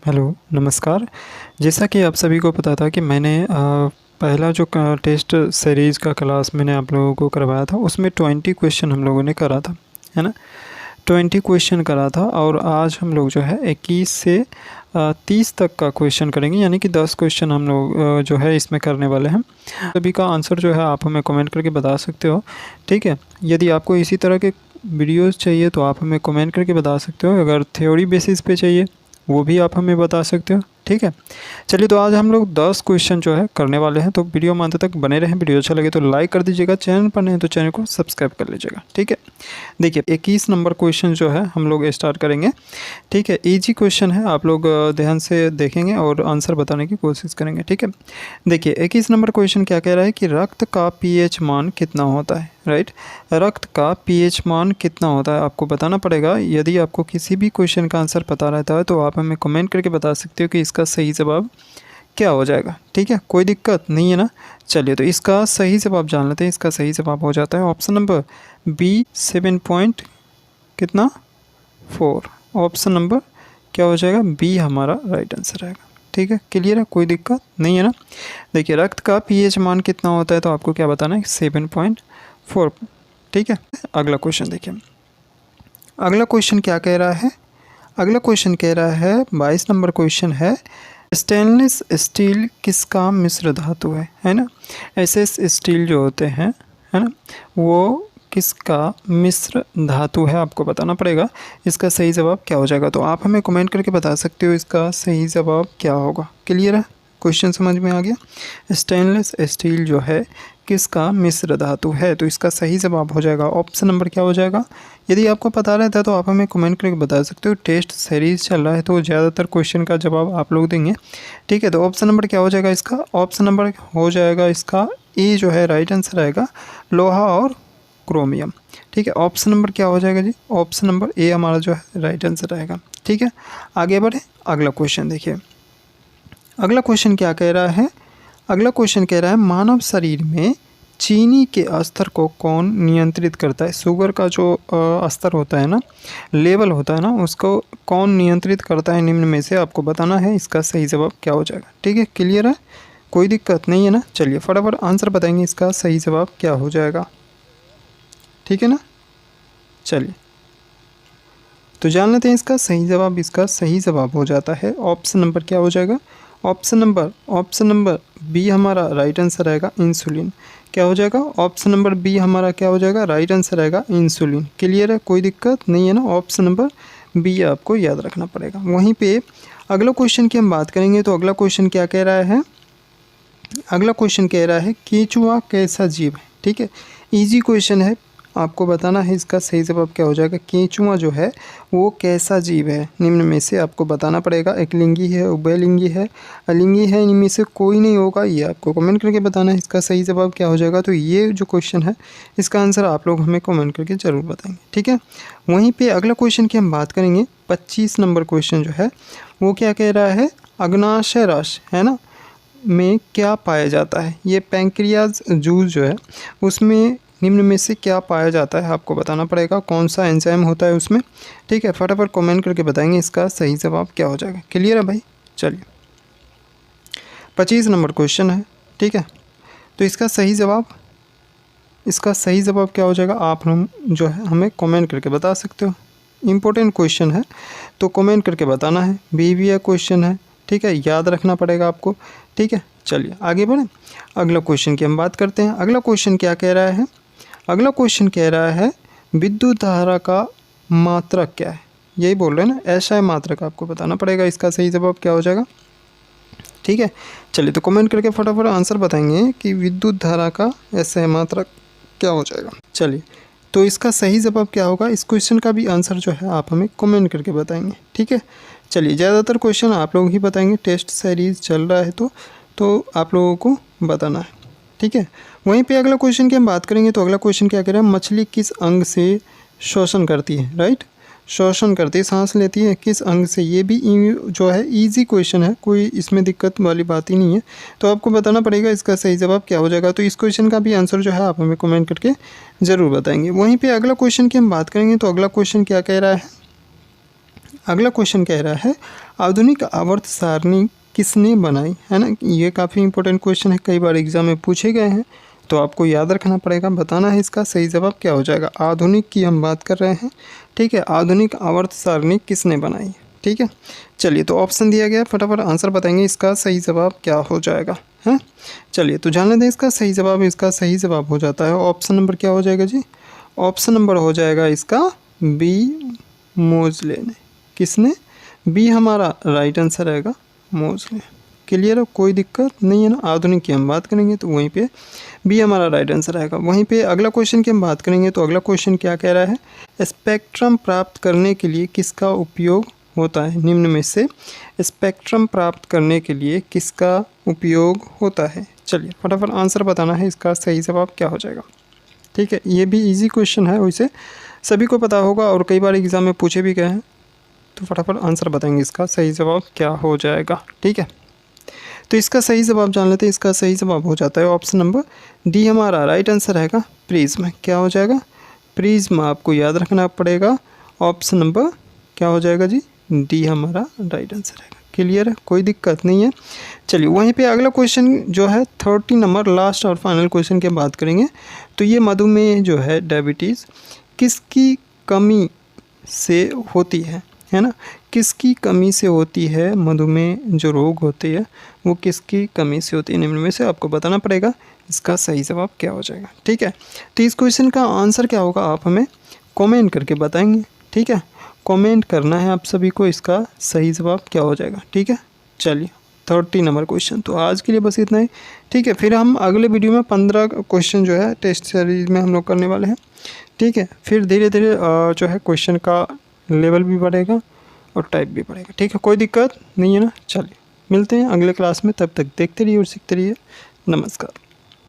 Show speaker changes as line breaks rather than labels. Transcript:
Hello, नमस्कार। जैसा कि आप सभी को पता था कि मैंने पहला जो क टेस्ट सीरीज़ का क्लास मैंने आप लोगों को करवाया था, उसमें 20 क्वेश्चन हम लोगों ने करा था, है ना? 20 क्वेश्चन करा था और आज हम लोग जो है 21 से 30 तक का क्वेश्चन करेंगे, यानी कि 10 क्वेश्चन हम लोग जो है इसमें करने वाले हैं। सभी का आंसर जो है आप हमें कमेंट करके बता सकते हो, ठीक है? यदि आपको इसी तरह के वीडियोज़ चाहिए तो आप हमें कमेंट करके बता सकते हो। अगर थ्योरी बेसिस पे चाहिए वो भी आप हमें बता सकते हो, ठीक है? चलिए, तो आज हम लोग 10 क्वेश्चन जो है करने वाले हैं, तो वीडियो में अंत तक बने रहें। वीडियो अच्छा लगे तो लाइक कर दीजिएगा, चैनल पर नए हैं तो चैनल को सब्सक्राइब कर लीजिएगा, ठीक है? देखिए, 21 नंबर क्वेश्चन जो है हम लोग स्टार्ट करेंगे, ठीक है? ईजी क्वेश्चन है, आप लोग ध्यान से देखेंगे और आंसर बताने की कोशिश करेंगे, ठीक है? देखिए, 21 नंबर क्वेश्चन क्या कह रहा है कि रक्त का पीएच मान कितना होता है, राइट? रक्त का पीएच मान कितना होता है आपको बताना पड़ेगा। यदि आपको किसी भी क्वेश्चन का आंसर पता रहता है तो आप हमें कमेंट करके बता सकते हो कि इसका सही जवाब क्या हो जाएगा, ठीक है? कोई दिक्कत नहीं है ना? चलिए, तो इसका सही जवाब जान लेते हैं। इसका सही जवाब हो जाता है ऑप्शन नंबर बी, 7 पॉइंट कितना 4। ऑप्शन नंबर क्या हो जाएगा, बी हमारा राइट आंसर आएगा, ठीक है? क्लियर है, कोई दिक्कत नहीं है ना? देखिए, रक्त का पीएच मान कितना होता है तो आपको क्या बताना है, 7.4, ठीक है? अगला क्वेश्चन देखिए, अगला क्वेश्चन क्या कह रहा है। अगला क्वेश्चन कह रहा है 22 नंबर क्वेश्चन है, स्टेनलेस स्टील किसका मिश्र धातु है ना? एसएस स्टील जो होते हैं, है ना, वो किसका मिश्र धातु है आपको बताना पड़ेगा। इसका सही जवाब क्या हो जाएगा तो आप हमें कमेंट करके बता सकते हो इसका सही जवाब क्या होगा। क्लियर है, क्वेश्चन समझ में आ गया। स्टेनलेस स्टील जो है किसका मिश्र धातु है तो इसका सही जवाब हो जाएगा ऑप्शन नंबर क्या हो जाएगा। यदि आपको पता रहता है तो आप हमें कमेंट करके बता सकते हो। टेस्ट सीरीज चल रहा है तो ज़्यादातर क्वेश्चन का जवाब आप लोग देंगे, ठीक है? तो ऑप्शन नंबर क्या हो जाएगा इसका, ऑप्शन नंबर हो जाएगा इसका ए जो है राइट आंसर आएगा, लोहा और क्रोमियम, ठीक है? ऑप्शन नंबर क्या हो जाएगा जी, ऑप्शन नंबर ए हमारा जो है राइट आंसर आएगा, ठीक है? आगे बढ़े, अगला क्वेश्चन देखिए, अगला क्वेश्चन क्या कह रहा है। अगला क्वेश्चन कह रहा है मानव शरीर में चीनी के स्तर को कौन नियंत्रित करता है। शुगर का जो स्तर होता है ना, लेवल होता है ना, उसको कौन नियंत्रित करता है निम्न में से आपको बताना है। इसका सही जवाब क्या हो जाएगा, ठीक है? क्लियर है, कोई दिक्कत नहीं है ना? चलिए फटाफट आंसर बताएंगे, इसका सही जवाब क्या हो जाएगा, ठीक है ना? चलिए, तो जान लेते हैं इसका सही जवाब। इसका सही जवाब हो जाता है ऑप्शन नंबर क्या हो जाएगा, ऑप्शन नंबर बी हमारा राइट आंसर आएगा, इंसुलिन। क्या हो जाएगा, ऑप्शन नंबर बी हमारा क्या हो जाएगा, राइट आंसर आएगा, इंसुलिन। क्लियर है, कोई दिक्कत नहीं है ना? ऑप्शन नंबर बी आपको याद रखना पड़ेगा। वहीं पे अगला क्वेश्चन की हम बात करेंगे तो अगला क्वेश्चन क्या कह रहा है। अगला क्वेश्चन कह रहा है केंचुआ कैसा जीव है, ठीक है? इजी क्वेश्चन है, आपको बताना है इसका सही जवाब क्या हो जाएगा। केंचुआ जो है वो कैसा जीव है निम्न में से आपको बताना पड़ेगा। एक लिंगी है, उभयलिंगी है, अलिंगी है, इनमें से कोई नहीं होगा, ये आपको कमेंट करके बताना है इसका सही जवाब क्या हो जाएगा। तो ये जो क्वेश्चन है इसका आंसर आप लोग हमें कमेंट करके ज़रूर बताएंगे, ठीक है? वहीं पर अगला क्वेश्चन की हम बात करेंगे, 25 नंबर क्वेश्चन जो है वो क्या कह रहा है, अग्नाशय रस है ना में क्या पाया जाता है। ये पैंक्रियाज जूस जो है उसमें निम्न में से क्या पाया जाता है आपको बताना पड़ेगा, कौन सा एंजाइम होता है उसमें, ठीक है? फटाफट कमेंट करके बताएंगे इसका सही जवाब क्या हो जाएगा। क्लियर है भाई? चलिए, 25 नंबर क्वेश्चन है, ठीक है? तो इसका सही जवाब क्या हो जाएगा आप हम जो है हमें कमेंट करके बता सकते हो। इम्पोर्टेंट क्वेश्चन है तो कमेंट करके बताना है। बीबीए क्वेश्चन है, ठीक है? याद रखना पड़ेगा आपको, ठीक है? चलिए आगे बढ़ें, अगला क्वेश्चन की हम बात करते हैं। अगला क्वेश्चन क्या कह रहा है। अगला क्वेश्चन कह रहा है विद्युत धारा का मात्रक क्या है, यही बोल रहे हैं ना, ऐसा है मात्रक आपको बताना पड़ेगा। इसका सही जवाब क्या हो जाएगा, ठीक है? चलिए, तो कमेंट करके फटाफट आंसर बताएंगे कि विद्युत धारा का ऐसा है मात्रक क्या हो जाएगा। चलिए, तो इसका सही जवाब क्या होगा, इस क्वेश्चन का भी आंसर जो है आप हमें कमेंट करके बताएंगे, ठीक है? चलिए, ज़्यादातर क्वेश्चन आप लोग ही बताएंगे, टेस्ट सीरीज चल रहा है तो आप लोगों को बताना है, ठीक है? वहीं पे अगला क्वेश्चन की हम बात करेंगे तो अगला क्वेश्चन क्या कह रहा है, मछली किस अंग से श्वसन करती है, राइट? श्वसन करती है, सांस लेती है, किस अंग से। ये भी जो है इजी क्वेश्चन है, कोई इसमें दिक्कत वाली बात ही नहीं है। तो आपको बताना पड़ेगा इसका सही जवाब क्या हो जाएगा। तो इस क्वेश्चन का भी आंसर जो है आप हमें कमेंट करके ज़रूर बताएंगे। वहीं पे अगला क्वेश्चन की हम बात करेंगे तो अगला क्वेश्चन क्या कह रहा है। अगला क्वेश्चन कह रहा है आधुनिक आवर्त सारणी किसने बनाई, है ना। ये काफ़ी इंपॉर्टेंट क्वेश्चन है, कई बार एग्जाम में पूछे गए हैं, तो आपको याद रखना पड़ेगा, बताना है इसका सही जवाब क्या हो जाएगा। आधुनिक की हम बात कर रहे हैं, ठीक है। आधुनिक आवर्त सारणी किसने बनाई, ठीक है। चलिए, तो ऑप्शन दिया गया, फटाफट आंसर बताएंगे इसका सही जवाब क्या हो जाएगा, है। चलिए, तो जान लेते हैं इसका सही जवाब। इसका सही जवाब हो जाता है ऑप्शन नंबर क्या हो जाएगा जी, ऑप्शन नंबर हो जाएगा इसका बी, मोजले ने। किसने, बी हमारा राइट आंसर रहेगा, मोजले। क्लियर है, कोई दिक्कत नहीं है ना। आधुनिक की हम बात करेंगे तो वहीं पे बी हमारा राइट आंसर आएगा। वहीं पे अगला क्वेश्चन की हम बात करेंगे तो अगला क्वेश्चन क्या कह रहा है, स्पेक्ट्रम प्राप्त करने के लिए किसका उपयोग होता है, निम्न में से स्पेक्ट्रम प्राप्त करने के लिए किसका उपयोग होता है। चलिए, फटाफट आंसर बताना है, इसका सही जवाब क्या हो जाएगा, ठीक है। ये भी इजी क्वेश्चन है, वैसे सभी को पता होगा और कई बार एग्जाम में पूछे भी गए हैं, तो फटाफट आंसर बताएंगे इसका सही जवाब क्या हो जाएगा, ठीक है। तो इसका सही जवाब जान लेते हैं। इसका सही जवाब हो जाता है ऑप्शन नंबर डी हमारा राइट आंसर रहेगा, प्रिज्म। क्या हो जाएगा, प्रिज्म। आपको याद रखना पड़ेगा, ऑप्शन नंबर क्या हो जाएगा जी, डी हमारा राइट आंसर रहेगा। क्लियर है, कोई दिक्कत नहीं है। चलिए, वहीं पे अगला क्वेश्चन जो है 30 नंबर लास्ट और फाइनल क्वेश्चन की बात करेंगे। तो ये मधुमेह जो है, डायबिटीज़, किसकी कमी से होती है ना। किसकी कमी से होती है, मधुमेह जो रोग होती है वो किसकी कमी से होती है, निम्न में से आपको बताना पड़ेगा। इसका सही जवाब क्या हो जाएगा, ठीक है। तो इस क्वेश्चन का आंसर क्या होगा, आप हमें कमेंट करके बताएंगे, ठीक है। कमेंट करना है आप सभी को, इसका सही जवाब क्या हो जाएगा, ठीक है। चलिए, 30 नंबर क्वेश्चन। तो आज के लिए बस इतना ही, ठीक है। फिर हम अगले वीडियो में 15 क्वेश्चन जो है टेस्ट सीरीज में हम लोग करने वाले हैं, ठीक है। फिर धीरे धीरे जो है क्वेश्चन का लेवल भी बढ़ेगा और टाइप भी बढ़ेगा, ठीक है। कोई दिक्कत नहीं है ना। चलिए, मिलते हैं अगले क्लास में, तब तक देखते रहिए और सीखते रहिए। नमस्कार।